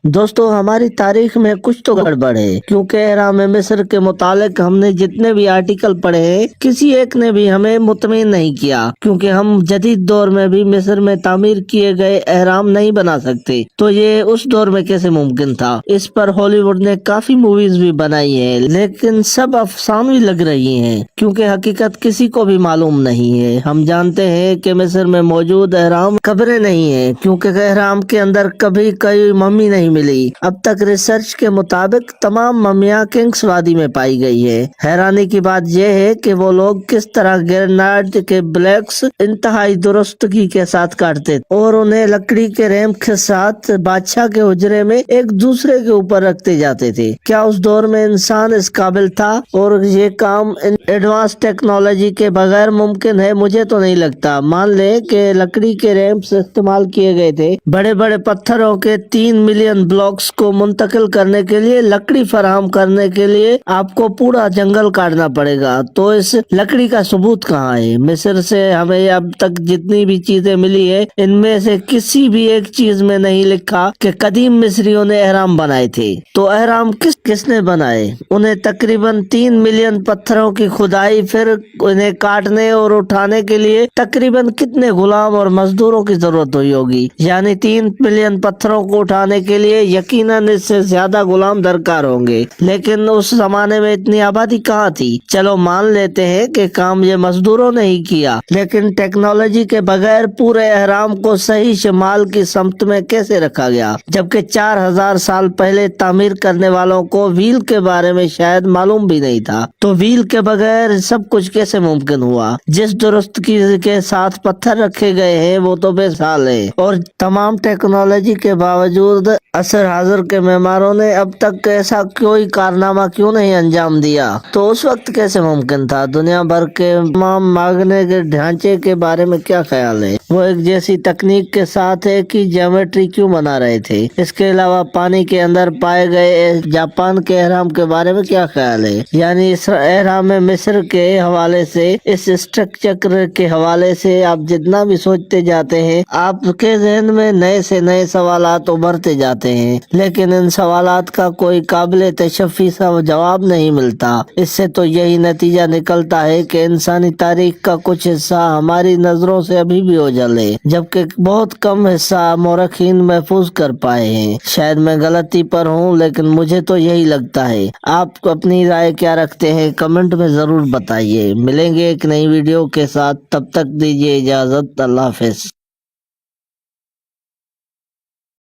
دوستو ہماری تاریخ میں کچھ تو گڑبڑ ہے، کیونکہ اہرام مصر کے متعلق ہم نے جتنے بھی آرٹیکل پڑھے ہیں کسی ایک نے بھی ہمیں مطمئن نہیں کیا، کیونکہ ہم جدید دور میں بھی مصر میں تعمیر کیے گئے اہرام نہیں بنا سکتے، تو یہ اس دور میں کیسے ممکن تھا؟ اس پر ہالی ووڈ نے کافی موویز بھی بنائی ہیں، لیکن سب افسانوی لگ رہی ہیں، کیونکہ حقیقت کسی کو بھی معلوم نہیں ہے۔ ہم جانتے ہیں کہ مصر میں موجود اہرام قبریں نہیں ہیں، کیونکہ اہرام کے اندر کبھی کوئی ممی نہیں ملی۔ اب تک ریسرچ کے مطابق تمام ممیاں کنگس وادی میں پائی گئی ہے۔ حیرانی کی بات یہ ہے کہ وہ لوگ کس طرح گریناڈ کے بلیکس انتہائی درستگی کے ساتھ کاٹتے اور انہیں لکڑی کے ریمپ کے ساتھ بادشاہ کے حجرے میں ایک دوسرے کے اوپر رکھتے جاتے تھے۔ کیا اس دور میں انسان اس قابل تھا اور یہ کام ایڈوانس ٹیکنالوجی کے بغیر ممکن ہے؟ مجھے تو نہیں لگتا۔ مان لیں کہ لکڑی کے ریمپس استعمال کیے گئے تھے، بڑے بڑے پتھروں کے 3 ملین بلاکس کو منتقل کرنے کے لیے لکڑی فراہم کرنے کے لیے آپ کو پورا جنگل کاٹنا پڑے گا، تو اس لکڑی کا ثبوت کہاں ہے؟ مصر سے ہمیں اب تک جتنی بھی چیزیں ملی ہے ان میں سے کسی بھی ایک چیز میں نہیں لکھا کہ قدیم مصریوں نے اہرام بنائے تھے۔ تو اہرام کس نے بنائے؟ انہیں تقریباً 3 ملین پتھروں کی کھدائی، پھر انہیں کاٹنے اور اٹھانے کے لیے تقریباً کتنے غلام اور مزدوروں کی ضرورت ہوئی ہوگی؟ یعنی 3 ملین پتھروں کو اٹھانے کے لیے یقیناً اس سے زیادہ غلام درکار ہوں گے، لیکن اس زمانے میں اتنی آبادی کہاں تھی؟ چلو مان لیتے ہیں کہ کام یہ مزدوروں نے ہی کیا، لیکن ٹیکنالوجی کے بغیر پورے اہرام کو صحیح شمال کی سمت میں کیسے رکھا گیا، جبکہ 4000 سال پہلے تعمیر کرنے والوں کو ویل کے بارے میں شاید معلوم بھی نہیں تھا؟ تو ویل کے بغیر سب کچھ کیسے ممکن ہوا؟ جس درستگی کے ساتھ پتھر رکھے گئے ہیں وہ تو بے مثال ہے، اور تمام ٹیکنالوجی کے باوجود عصر حاضر کے معماروں نے اب تک ایسا کوئی کارنامہ کیوں نہیں انجام دیا؟ تو اس وقت کیسے ممکن تھا؟ دنیا بھر کے تمام مانگنے کے ڈھانچے کے بارے میں کیا خیال ہے؟ وہ ایک جیسی تکنیک کے ساتھ ایک ہی جیومیٹری کیوں بنا رہے تھے؟ اس کے علاوہ پانی کے اندر پائے گئے جاپان کے اہرام کے بارے میں کیا خیال ہے؟ یعنی اس اہرام مصر کے حوالے سے، اس اسٹرکچر کے حوالے سے آپ جتنا بھی سوچتے جاتے ہیں آپ کے ذہن میں نئے سے نئے سوالات ابھرتے جاتے ہیں، لیکن ان سوالات کا کوئی قابل تشفی سا جواب نہیں ملتا۔ اس سے تو یہی نتیجہ نکلتا ہے کہ انسانی تاریخ کا کچھ حصہ ہماری نظروں سے ابھی بھی اوجھل ہے، جبکہ بہت کم حصہ مورخین محفوظ کر پائے ہیں۔ شاید میں غلطی پر ہوں، لیکن مجھے تو یہی لگتا ہے۔ آپ اپنی رائے کیا رکھتے ہیں؟ کمنٹ میں ضرور بتائیے۔ ملیں گے ایک نئی ویڈیو کے ساتھ، تب تک دیجیے اجازت۔ اللہ حافظ۔